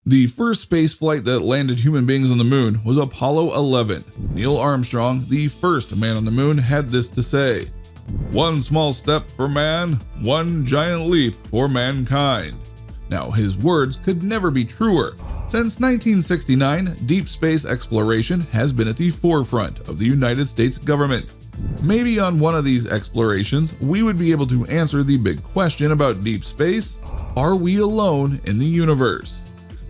The first space flight that landed human beings on the moon was Apollo 11. Neil Armstrong, the first man on the moon, had this to say: "One small step for man, one giant leap for mankind." Now, his words could never be truer. Since 1969, deep space exploration has been at the forefront of the United States government. Maybe on one of these explorations, we would be able to answer the big question about deep space: are we alone in the universe?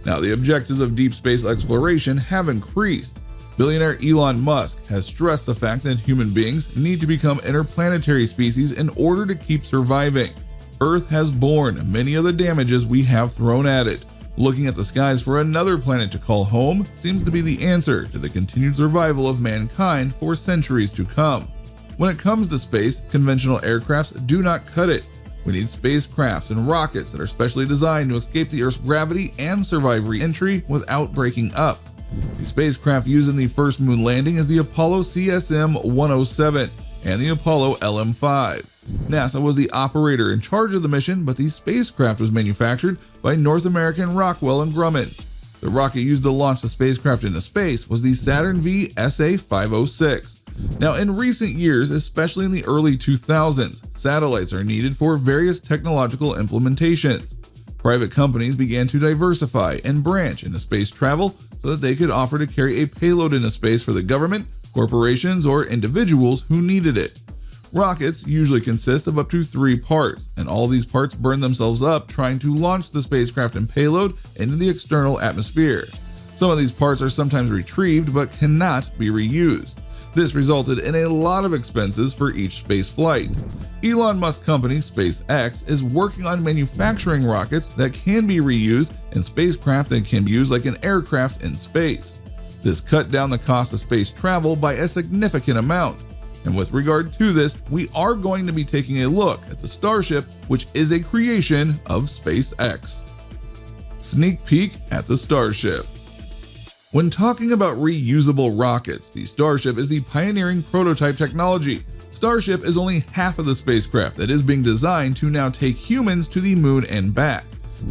Now, the objectives of deep space exploration have increased. Billionaire Elon Musk has stressed the fact that human beings need to become interplanetary species in order to keep surviving. Earth has borne many of the damages we have thrown at it. Looking at the skies for another planet to call home seems to be the answer to the continued survival of mankind for centuries to come. When it comes to space, conventional aircrafts do not cut it. We need spacecrafts and rockets that are specially designed to escape the Earth's gravity and survive re-entry without breaking up. The spacecraft used in the first moon landing is the Apollo CSM-107 and the Apollo LM-5. NASA was the operator in charge of the mission, but the spacecraft was manufactured by North American Rockwell and Grumman. The rocket used to launch the spacecraft into space was the Saturn V SA-506. Now, in recent years, especially in the early 2000s, satellites are needed for various technological implementations. Private companies began to diversify and branch into space travel so that they could offer to carry a payload into space for the government, corporations, or individuals who needed it. Rockets usually consist of up to 3 parts, and all these parts burn themselves up trying to launch the spacecraft and payload into the external atmosphere. Some of these parts are sometimes retrieved but cannot be reused. This resulted in a lot of expenses for each space flight. Elon Musk's company, SpaceX, is working on manufacturing rockets that can be reused and spacecraft that can be used like an aircraft in space. This cut down the cost of space travel by a significant amount. And with regard to this, we are going to be taking a look at the Starship, which is a creation of SpaceX. Sneak peek at the Starship. When talking about reusable rockets, the Starship is the pioneering prototype technology. Starship is only half of the spacecraft that is being designed to now take humans to the moon and back.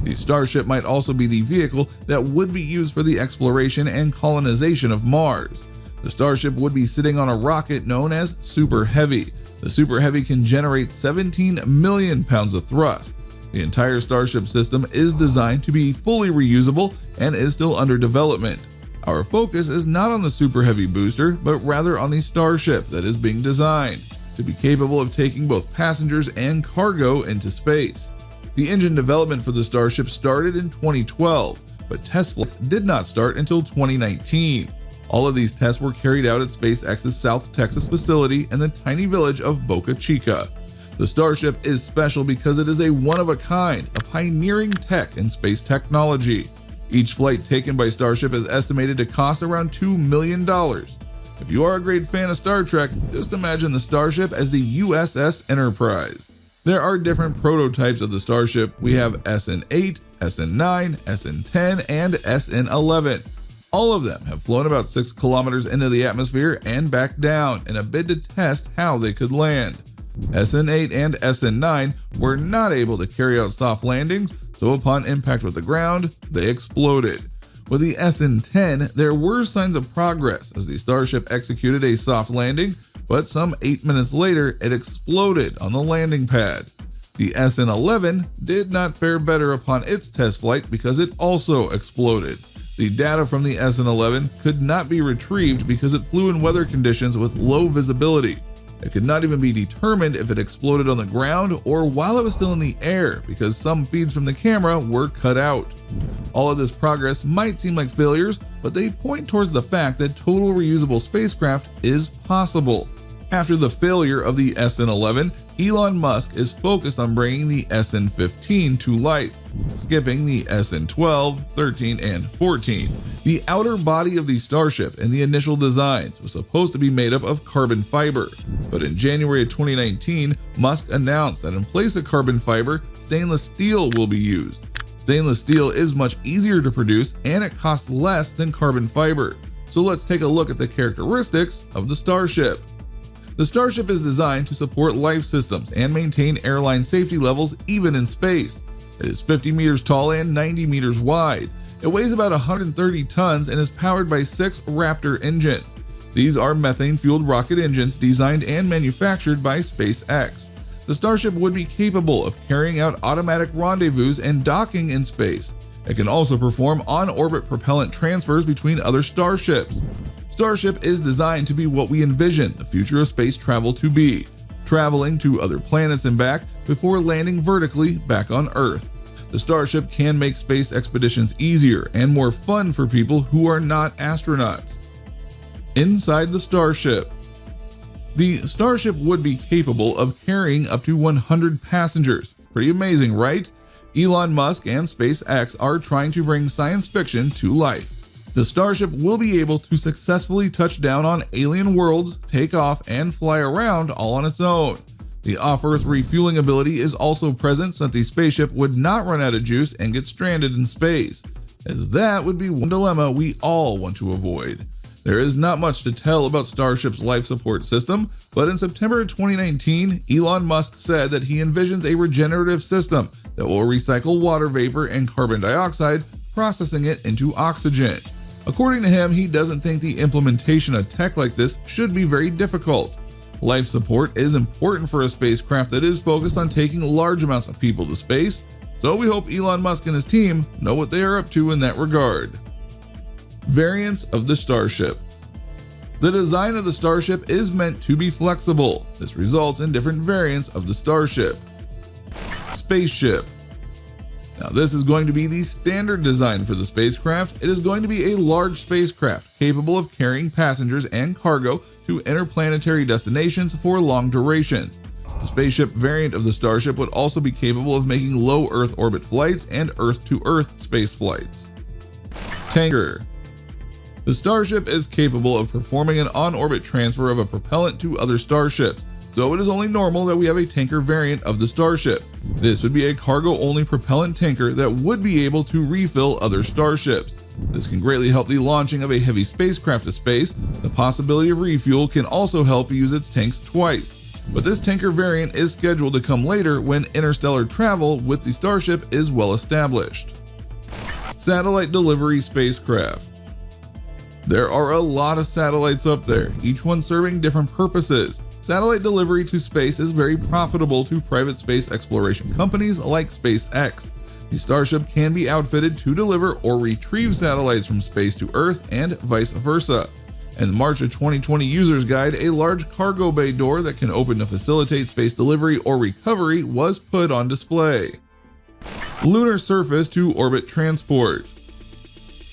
The Starship might also be the vehicle that would be used for the exploration and colonization of Mars. The Starship would be sitting on a rocket known as Super Heavy. The Super Heavy can generate 17 million pounds of thrust. The entire Starship system is designed to be fully reusable and is still under development. Our focus is not on the Super Heavy booster, but rather on the Starship that is being designed to be capable of taking both passengers and cargo into space. The engine development for the Starship started in 2012, but test flights did not start until 2019. All of these tests were carried out at SpaceX's South Texas facility in the tiny village of Boca Chica. The Starship is special because it is a one-of-a-kind, a pioneering tech in space technology. Each flight taken by Starship is estimated to cost around $2 million. If you are a great fan of Star Trek, just imagine the Starship as the USS Enterprise. There are different prototypes of the Starship. We have SN8, SN9, SN10, and SN11. All of them have flown about 6 kilometers into the atmosphere and back down in a bid to test how they could land. SN8 and SN9 were not able to carry out soft landings, so upon impact with the ground, they exploded. With the SN10, there were signs of progress as the Starship executed a soft landing, but some 8 minutes later, it exploded on the landing pad. The SN11 did not fare better upon its test flight because it also exploded. The data from the SN11 could not be retrieved because it flew in weather conditions with low visibility. It could not even be determined if it exploded on the ground or while it was still in the air because some feeds from the camera were cut out. All of this progress might seem like failures, but they point towards the fact that total reusable spacecraft is possible. After the failure of the SN11, Elon Musk is focused on bringing the SN15 to life, skipping the SN12, 13, and 14. The outer body of the Starship in the initial designs was supposed to be made up of carbon fiber, but in January of 2019, Musk announced that in place of carbon fiber, stainless steel will be used. Stainless steel is much easier to produce and it costs less than carbon fiber. So let's take a look at the characteristics of the Starship. The Starship is designed to support life systems and maintain airline safety levels even in space. It is 50 meters tall and 90 meters wide. It weighs about 130 tons and is powered by 6 Raptor engines. These are methane-fueled rocket engines designed and manufactured by SpaceX. The Starship would be capable of carrying out automatic rendezvous and docking in space. It can also perform on-orbit propellant transfers between other starships. Starship is designed to be what we envision the future of space travel to be, traveling to other planets and back before landing vertically back on Earth. The Starship can make space expeditions easier and more fun for people who are not astronauts. Inside the Starship. The Starship would be capable of carrying up to 100 passengers. Pretty amazing, right? Elon Musk and SpaceX are trying to bring science fiction to life. The Starship will be able to successfully touch down on alien worlds, take off, and fly around all on its own. The off-Earth refueling ability is also present so that the spaceship would not run out of juice and get stranded in space, as that would be one dilemma we all want to avoid. There is not much to tell about Starship's life support system, but in September 2019, Elon Musk said that he envisions a regenerative system that will recycle water vapor and carbon dioxide, processing it into oxygen. According to him, he doesn't think the implementation of tech like this should be very difficult. Life support is important for a spacecraft that is focused on taking large amounts of people to space, so we hope Elon Musk and his team know what they are up to in that regard. Variance of the Starship. The design of the Starship is meant to be flexible. This results in different variants of the Starship. Spaceship. Now this is going to be the standard design for the spacecraft. It is going to be a large spacecraft capable of carrying passengers and cargo to interplanetary destinations for long durations. The spaceship variant of the Starship would also be capable of making low Earth orbit flights and Earth-to-Earth space flights. Tanker. The Starship is capable of performing an on-orbit transfer of a propellant to other starships, so it is only normal that we have a tanker variant of the Starship. This would be a cargo-only propellant tanker that would be able to refill other starships. This can greatly help the launching of a heavy spacecraft to space. The possibility of refuel can also help use its tanks twice. But this tanker variant is scheduled to come later when interstellar travel with the Starship is well established. Satellite delivery spacecraft. There are a lot of satellites up there, each one serving different purposes. Satellite delivery to space is very profitable to private space exploration companies like SpaceX. The Starship can be outfitted to deliver or retrieve satellites from space to Earth and vice versa. In the March of 2020 User's Guide, a large cargo bay door that can open to facilitate space delivery or recovery was put on display. Lunar surface to orbit transport.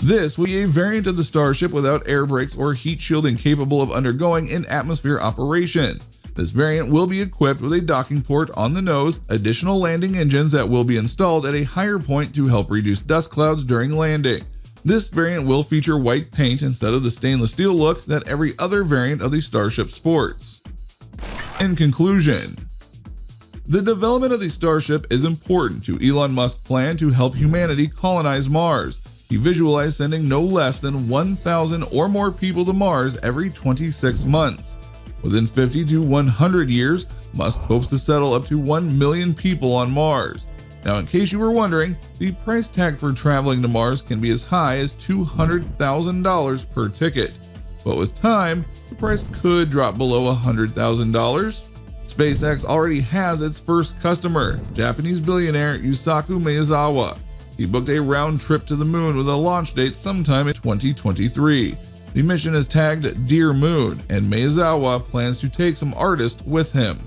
This will be a variant of the Starship without air brakes or heat shielding capable of undergoing in-atmosphere operations. This variant will be equipped with a docking port on the nose, additional landing engines that will be installed at a higher point to help reduce dust clouds during landing. This variant will feature white paint instead of the stainless steel look that every other variant of the Starship sports. In conclusion, the development of the Starship is important to Elon Musk's plan to help humanity colonize Mars. He visualized sending no less than 1,000 or more people to Mars every 26 months. Within 50 to 100 years, Musk hopes to settle up to 1 million people on Mars. Now, in case you were wondering, the price tag for traveling to Mars can be as high as $200,000 per ticket. But with time, the price could drop below $100,000. SpaceX already has its first customer, Japanese billionaire Yusaku Maezawa. He booked a round trip to the moon with a launch date sometime in 2023. The mission is tagged Dear Moon, and Maezawa plans to take some artists with him.